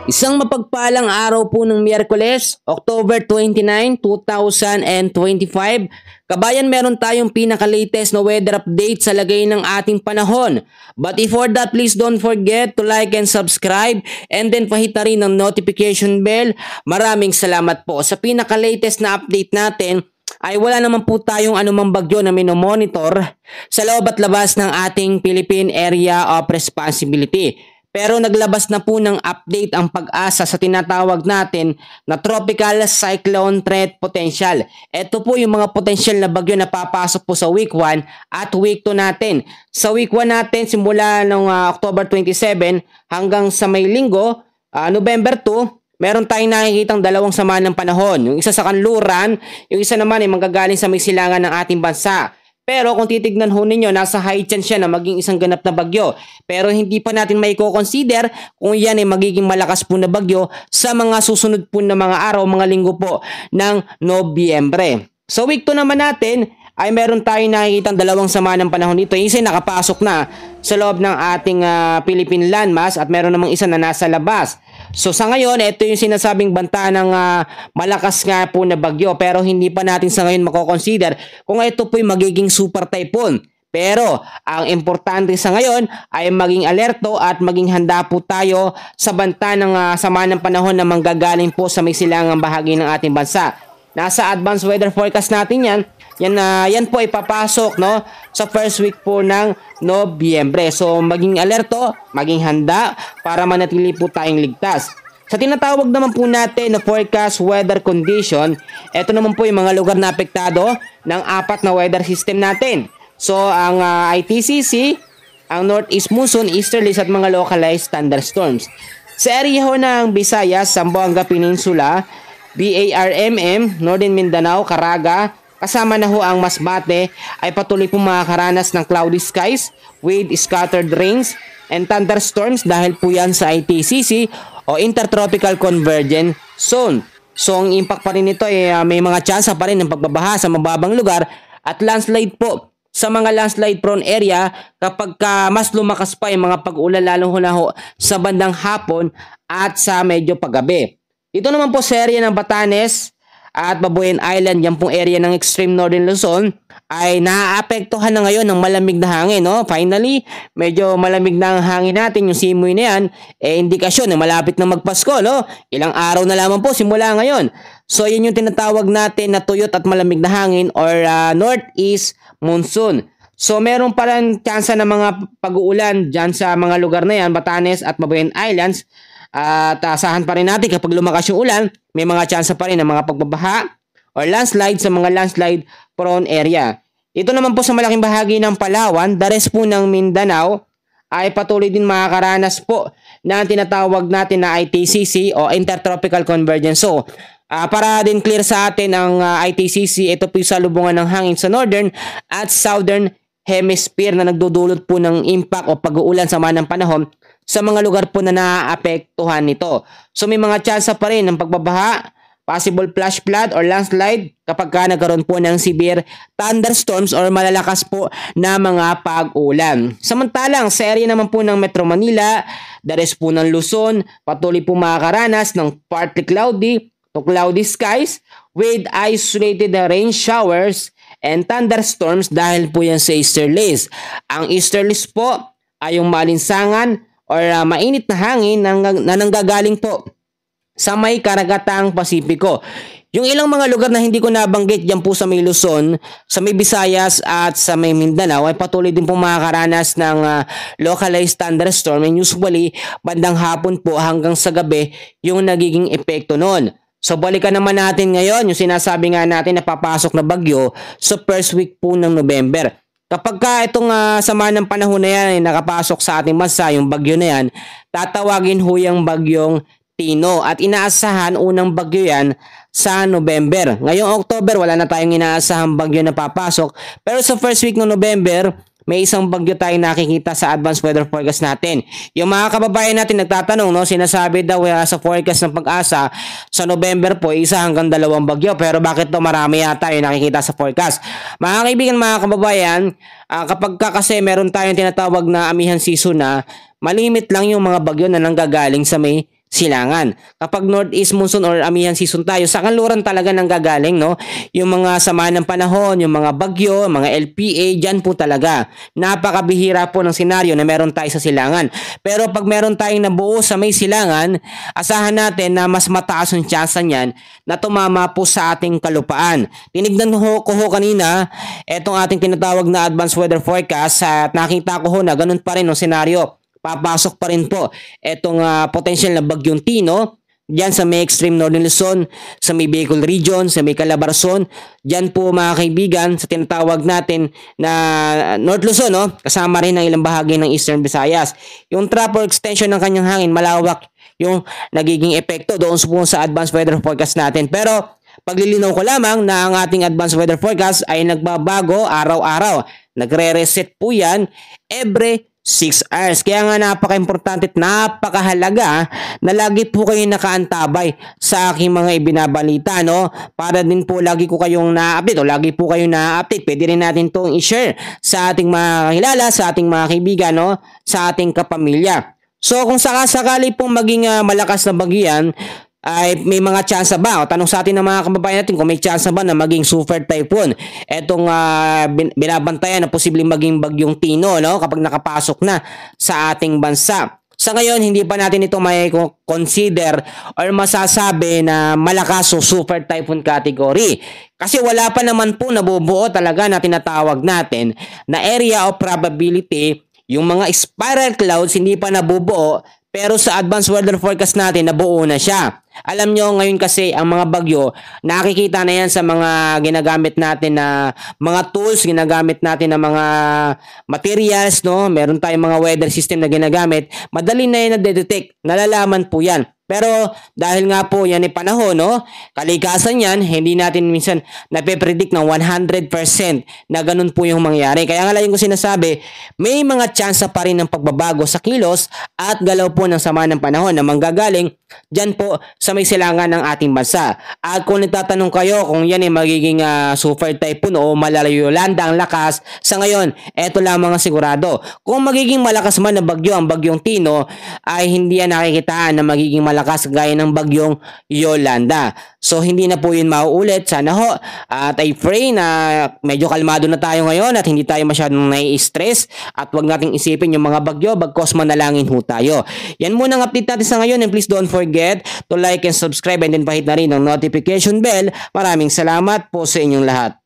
Isang mapagpalang araw po ng Miyerkules, October 29, 2025. Kabayan, meron tayong pinaka-latest na weather update sa lagay ng ating panahon. But before that, please don't forget to like and subscribe and then pahita rin ng notification bell. Maraming salamat po. Sa pinaka-latest na update natin, ay wala naman po tayong anumang bagyo na minomonitor sa loob at labas ng ating Philippine Area of Responsibility. Pero naglabas na po ng update ang Pag-asa sa tinatawag natin na Tropical Cyclone Threat Potential. Ito po yung mga potential na bagyo na papasok po sa week 1 at week 2 natin. Sa week 1 natin, simula ng October 27 hanggang sa may linggo, November 2, meron tayong nakikitang dalawang sama ng panahon. Yung isa sa kanluran, yung isa naman ay manggagaling sa may silangan ng ating bansa. Pero kung titignan ho ninyo, nasa high chance siya na maging isang ganap na bagyo. Pero hindi pa natin may consider kung yan ay magiging malakas po na bagyo sa mga susunod po na mga araw, mga linggo po ng Nobyembre. So week 2 naman natin ay meron tayong nakikitang dalawang sama ng panahon dito. Yung isa nakapasok na sa loob ng ating Philippine landmass at meron namang isa na nasa labas. So sa ngayon, ito yung sinasabing banta ng malakas nga po na bagyo, pero hindi pa natin sa ngayon mako-consider kung ito po yung magiging super typhoon. Pero ang importante sa ngayon ay maging alerto at maging handa po tayo sa banta ng sama ng panahon na manggagaling po sa may silangang bahagi ng ating bansa. Nasa advanced weather forecast natin yan. Yan po ay papasok, no, sa first week po ng Nobyembre. So maging alerto, maging handa para manatili po tayong ligtas. Sa tinatawag naman po natin na forecast weather condition, ito naman po yung mga lugar na apektado ng 4 na weather system natin. So ang ITCC, ang Northeast Monsoon, Easterlies at mga localized thunderstorms. Sa area ho ng Visayas, Zamboanga Peninsula, BARMM, Northern Mindanao, Caraga, kasama na ho ang Masbate, ay patuloy pong makakaranas ng cloudy skies with scattered rains and thunderstorms dahil po yan sa ITCC o Intertropical Convergence Zone. So ang impact pa rin nito ay may mga tsansa pa rin ng pagbabaha sa mababang lugar at landslide po sa mga landslide prone area kapag mas lumakas pa yung mga pag-ulan lalong ho sa bandang hapon at sa medyo paggabi. Ito naman po sa area ng Batanes at Babuyan Island, yan pong area ng extreme northern Luzon, ay naaapektuhan na ngayon ng malamig na hangin. No? Finally, medyo malamig na ang hangin natin, yung simoy na yan, indikasyon na malapit na magpasko. No? Ilang araw na lamang po simula ngayon. So, yan yung tinatawag natin na tuyot at malamig na hangin or northeast monsoon. So, meron pa rin tsansa ng mga pag-uulan dyan sa mga lugar na yan, Batanes at Babuyan Islands. At asahan pa rin natin kapag lumakas yung ulan, may mga tsansa pa rin ng mga pagbabaha or landslide sa mga landslide prone area. Ito naman po sa malaking bahagi ng Palawan, the rest po ng Mindanao ay patuloy din makakaranas po na tinatawag natin na ITCC o Intertropical Convergence. So, para din clear sa atin ang ITCC, ito po yung salubungan ng hangin sa northern at southern hemisphere na nagdudulot po ng impact o pag-uulan sama ng panahon sa mga lugar po na naaapektuhan nito. So may mga tsansa pa rin ng pagbabaha, possible flash flood or landslide kapag nagkaroon po ng severe thunderstorms or malalakas po na mga pag-ulan. Samantalang sa area naman po ng Metro Manila, the rest po ng Luzon, patuloy po makakaranas ng partly cloudy to cloudy skies with isolated rain showers and thunderstorms dahil po yan sa easterlies. Ang easterlies po ay yung malinsangan or mainit na hangin na nanggagaling po sa may karagatang Pasipiko. Yung ilang mga lugar na hindi ko nabanggit dyan po sa may Luzon, sa may Visayas at sa may Mindanao ay patuloy din po makakaranas ng localized thunderstorm and usually bandang hapon po hanggang sa gabi yung nagiging epekto nun. So balikan naman natin ngayon yung sinasabi nga natin na papasok na bagyo sa first week po ng November. Kapag itong sama ng panahon na yan ay nakapasok sa ating bansa, yung bagyo na yan, tatawagin ho yung bagyong Tino at inaasahan unang bagyo yan sa November. Ngayong October, wala na tayong inaasahang bagyo na papasok. Pero sa first week ng November, may isang bagyo tayong nakikita sa advanced weather forecast natin. Yung mga kababayan natin nagtatanong, no, sinasabi daw sa forecast ng Pag-asa sa November po, 1 hanggang 2 bagyo. Pero bakit to marami yata yung nakikita sa forecast? Mga kaibigan, mga kababayan, kapag kasi meron tayong tinatawag na amihan season na malimit lang yung mga bagyo na nanggagaling sa may silangan. Kapag northeast monsoon or amihan season tayo, sa kanluran talaga nanggagaling, no? Yung mga sama ng panahon, yung mga bagyo, mga LPA, dyan po talaga. Napakabihira po ng senaryo na meron tayo sa silangan. Pero pag meron tayong nabuo sa may silangan, asahan natin na mas mataas yung tsansa niyan na tumama po sa ating kalupaan. Tinignan ko ho kanina, etong ating tinatawag na advanced weather forecast at nakita ko ho na ganun pa rin yung senaryo. Papasok pa rin po etong potential na bagyong Tino diyan sa may extreme northern Luzon, sa may Bicol region, sa may Calabarzon. Diyan po mga kaibigan sa tinatawag natin na North Luzon, no? Kasama rin ang ilang bahagi ng Eastern Visayas. Yung trap or extension ng kanyang hangin, malawak yung nagiging epekto doon sa advanced weather forecast natin. Pero paglilinaw ko lamang na ang ating advanced weather forecast ay nagbabago araw-araw. Nagre-reset po yan every 6 hours. Kaya nga napaka-importante at napakahalaga na lagi po kayo nakaantabay sa aking mga ibinabalita, no? Para din po lagi ko kayong na-update o lagi po kayong na-update. Pwede rin natin itong i-share sa ating mga kilala, sa ating mga kaibigan, no? Sa ating kapamilya. So kung sakasakali pong maging malakas na bagyo yan, ay may mga tsansa ba? O tanong sa atin ng mga kababayan natin kung may tsansa ba na maging super typhoon. Etong binabantayan na posibleng maging bagyong Tino, no? Kapag nakapasok na sa ating bansa. Sa ngayon, hindi pa natin ito may consider or masasabi na malakas o super typhoon category. Kasi wala pa naman po nabubuo talaga na tinatawag natin na area of probability. Yung mga spiral clouds hindi pa nabubuo. Pero sa advanced weather forecast natin, nabuo na siya. Alam nyo, ngayon kasi ang mga bagyo, nakikita na yan sa mga ginagamit natin na mga tools, ginagamit natin na mga materials, no? Meron tayong mga weather system na ginagamit. Madali na yan na-detect. Nalalaman po yan. Pero dahil nga po yan ay panahon, no? Kalikasan yan, hindi natin minsan nape-predict ng 100% na ganun po yung mangyari. Kaya nga lang ko sinasabi, may mga tsansa pa rin ng pagbabago sa kilos at galaw po ng sama ng panahon na manggagaling dyan po sa may silangan ng ating bansa. At kung nagtatanong kayo kung yan ay magiging super typhoon o Malalayolanda ang lakas, sa ngayon, eto lamang ang sigurado. Kung magiging malakas man na bagyo ang bagyong Tino, ay hindi yan nakikitaan na magiging malakas gaya ng bagyong Yolanda. So hindi na po yun mauulit. Sana ho. At I pray na medyo kalmado na tayo ngayon at hindi tayo masyadong nai-stress at wag nating isipin yung mga bagyo bagkos manalangin ho tayo. Yan muna ang update natin sa ngayon and please don't forget to like and subscribe and then pahit na rin ang notification bell. Maraming salamat po sa inyong lahat.